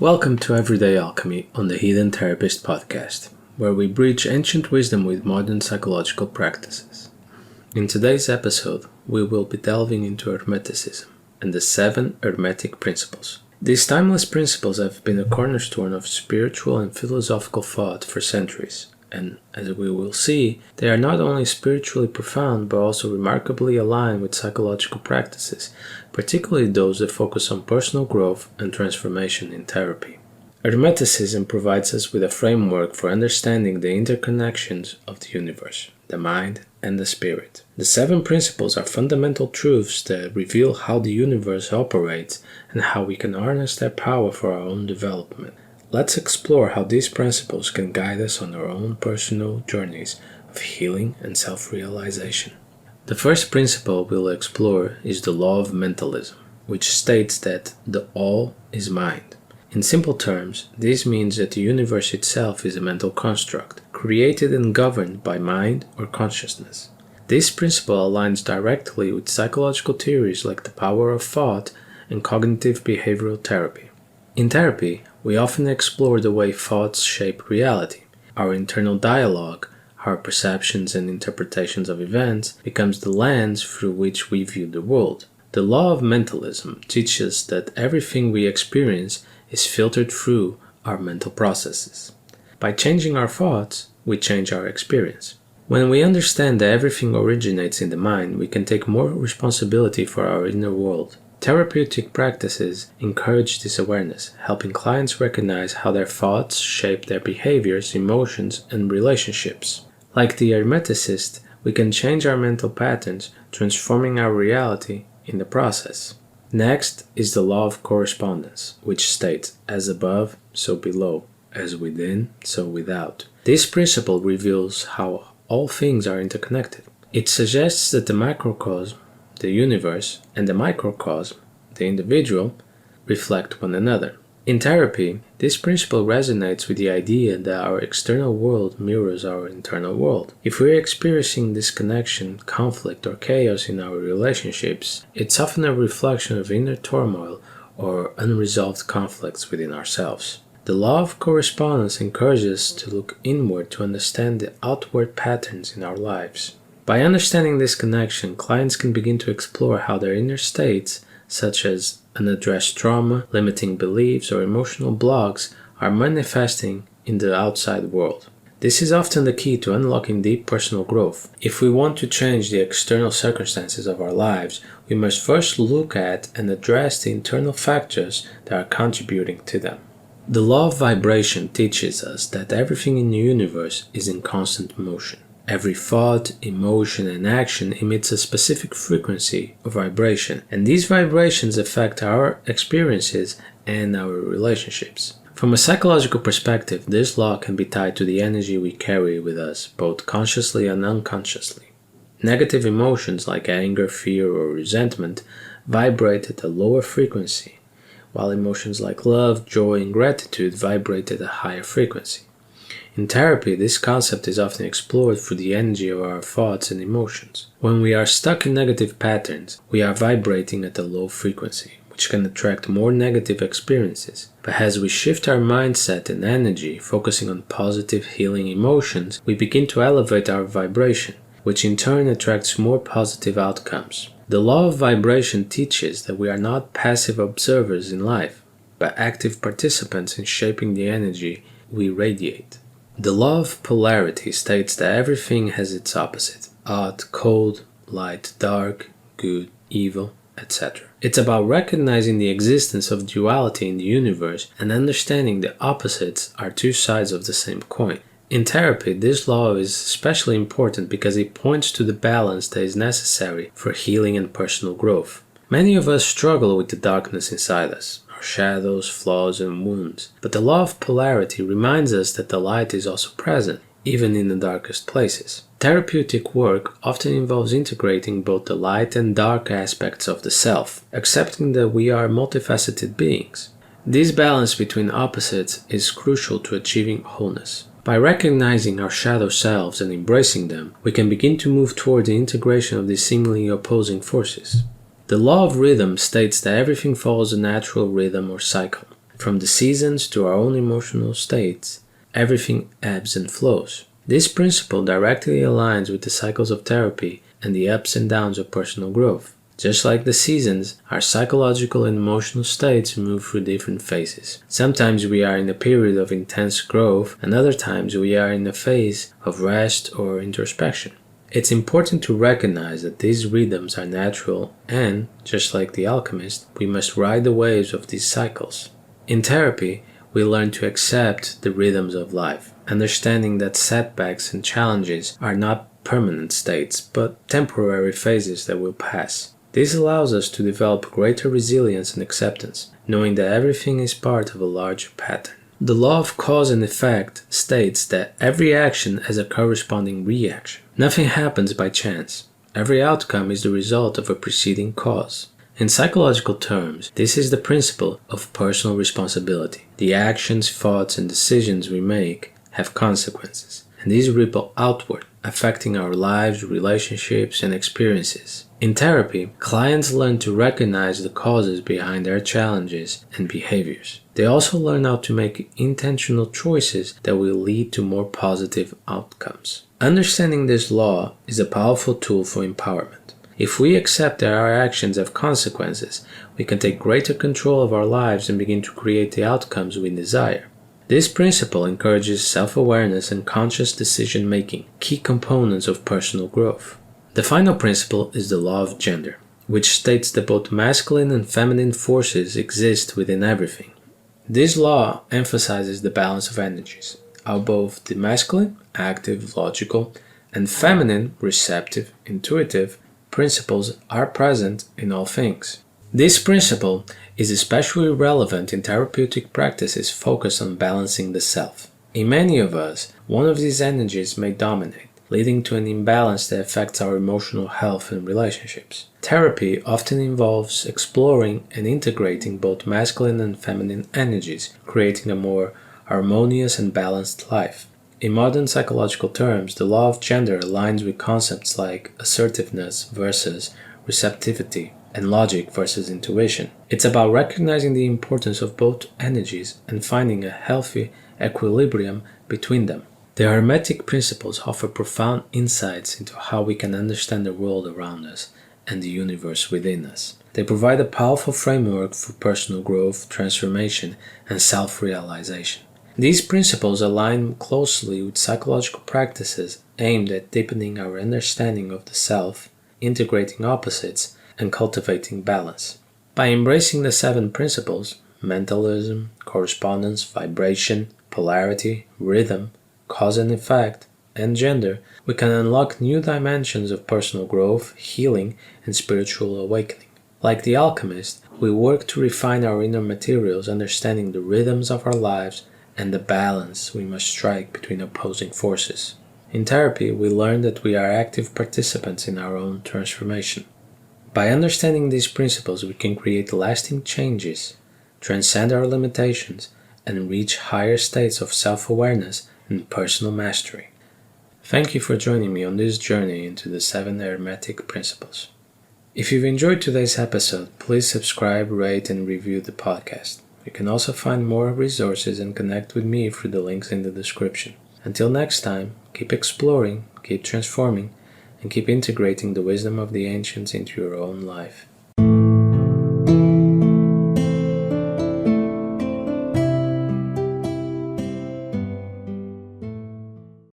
Welcome to Everyday Alchemy on the Hidden Therapist podcast, where we bridge ancient wisdom with modern psychological practices. In today's episode, we will be delving into Hermeticism and the Seven Hermetic Principles. These timeless principles have been a cornerstone of spiritual and philosophical thought for centuries, and as we will see, they are not only spiritually profound but also remarkably aligned with psychological practices, particularly those that focus on personal growth and transformation in therapy. Hermeticism provides us with a framework for understanding the interconnections of the universe, the mind, and the spirit. The seven principles are fundamental truths that reveal how the universe operates and how we can harness their power for our own development. Let's explore how these principles can guide us on our own personal journeys of healing and self-realization. The first principle we'll explore is the law of mentalism, which states that the all is mind. In simple terms, this means that the universe itself is a mental construct, created and governed by mind or consciousness. This principle aligns directly with psychological theories like the power of thought and cognitive behavioral therapy. In therapy, we often explore the way thoughts shape reality. Our internal dialogue, our perceptions and interpretations of events, becomes the lens through which we view the world. The law of mentalism teaches that everything we experience is filtered through our mental processes. By changing our thoughts, we change our experience. When we understand that everything originates in the mind, we can take more responsibility for our inner world. Therapeutic practices encourage this awareness, helping clients recognize how their thoughts shape their behaviors, emotions, and relationships. Like the Hermeticist, we can change our mental patterns, transforming our reality in the process. Next is the law of correspondence, which states, as above, so below, as within, so without. This principle reveals how all things are interconnected. It suggests that the macrocosm, the universe, and the microcosm, the individual, reflect one another. In therapy, this principle resonates with the idea that our external world mirrors our internal world. If we're experiencing disconnection, conflict, or chaos in our relationships, it's often a reflection of inner turmoil or unresolved conflicts within ourselves. The law of correspondence encourages us to look inward to understand the outward patterns in our lives. By understanding this connection, clients can begin to explore how their inner states, such as unaddressed trauma, limiting beliefs, or emotional blocks, are manifesting in the outside world. This is often the key to unlocking deep personal growth. If we want to change the external circumstances of our lives, we must first look at and address the internal factors that are contributing to them. The law of vibration teaches us that everything in the universe is in constant motion. Every thought, emotion, and action emits a specific frequency of vibration, and these vibrations affect our experiences and our relationships. From a psychological perspective, this law can be tied to the energy we carry with us, both consciously and unconsciously. Negative emotions like anger, fear, or resentment vibrate at a lower frequency, while emotions like love, joy, and gratitude vibrate at a higher frequency. In therapy, this concept is often explored through the energy of our thoughts and emotions. When we are stuck in negative patterns, we are vibrating at a low frequency, which can attract more negative experiences. But as we shift our mindset and energy, focusing on positive, healing emotions, we begin to elevate our vibration, which in turn attracts more positive outcomes. The law of vibration teaches that we are not passive observers in life, but active participants in shaping the energy we radiate. The law of polarity states that everything has its opposite: hot, cold, light, dark, good, evil, etc. It's about recognizing the existence of duality in the universe and understanding the opposites are two sides of the same coin. In therapy, this law is especially important because it points to the balance that is necessary for healing and personal growth. Many of us struggle with the darkness inside us, shadows, flaws, and wounds. But the law of polarity reminds us that the light is also present, even in the darkest places. Therapeutic work often involves integrating both the light and dark aspects of the self, accepting that we are multifaceted beings. This balance between opposites is crucial to achieving wholeness. By recognizing our shadow selves and embracing them, we can begin to move toward the integration of these seemingly opposing forces. The law of rhythm states that everything follows a natural rhythm or cycle. From the seasons to our own emotional states, everything ebbs and flows. This principle directly aligns with the cycles of therapy and the ups and downs of personal growth. Just like the seasons, our psychological and emotional states move through different phases. Sometimes we are in a period of intense growth, and other times we are in a phase of rest or introspection. It's important to recognize that these rhythms are natural and, just like the alchemist, we must ride the waves of these cycles. In therapy, we learn to accept the rhythms of life, understanding that setbacks and challenges are not permanent states, but temporary phases that will pass. This allows us to develop greater resilience and acceptance, knowing that everything is part of a larger pattern. The law of cause and effect states that every action has a corresponding reaction. Nothing happens by chance. Every outcome is the result of a preceding cause. In psychological terms, this is the principle of personal responsibility. The actions, thoughts, and decisions we make have consequences, and these ripple outward, affecting our lives, relationships, and experiences. In therapy, clients learn to recognize the causes behind their challenges and behaviors. They also learn how to make intentional choices that will lead to more positive outcomes. Understanding this law is a powerful tool for empowerment. If we accept that our actions have consequences, we can take greater control of our lives and begin to create the outcomes we desire. This principle encourages self-awareness and conscious decision-making, key components of personal growth. The final principle is the law of gender, which states that both masculine and feminine forces exist within everything. This law emphasizes the balance of energies, how both the masculine, active, logical, and feminine, receptive, intuitive, principles are present in all things. This principle is especially relevant in therapeutic practices focused on balancing the self. In many of us, one of these energies may dominate, leading to an imbalance that affects our emotional health and relationships. Therapy often involves exploring and integrating both masculine and feminine energies, creating a more harmonious and balanced life. In modern psychological terms, the law of gender aligns with concepts like assertiveness versus receptivity and logic versus intuition. It's about recognizing the importance of both energies and finding a healthy equilibrium between them. The Hermetic Principles offer profound insights into how we can understand the world around us and the universe within us. They provide a powerful framework for personal growth, transformation, and self-realization. These principles align closely with psychological practices aimed at deepening our understanding of the self, integrating opposites, and cultivating balance. By embracing the 7 principles, mentalism, correspondence, vibration, polarity, rhythm, cause and effect, and gender, we can unlock new dimensions of personal growth, healing, and spiritual awakening. Like the alchemist, we work to refine our inner materials, understanding the rhythms of our lives and the balance we must strike between opposing forces. In therapy, we learn that we are active participants in our own transformation. By understanding these principles, we can create lasting changes, transcend our limitations, and reach higher states of self-awareness and personal mastery. Thank you for joining me on this journey into the 7 Hermetic Principles. If you've enjoyed today's episode, please subscribe, rate, and review the podcast. You can also find more resources and connect with me through the links in the description. Until next time, keep exploring, keep transforming, and keep integrating the wisdom of the ancients into your own life.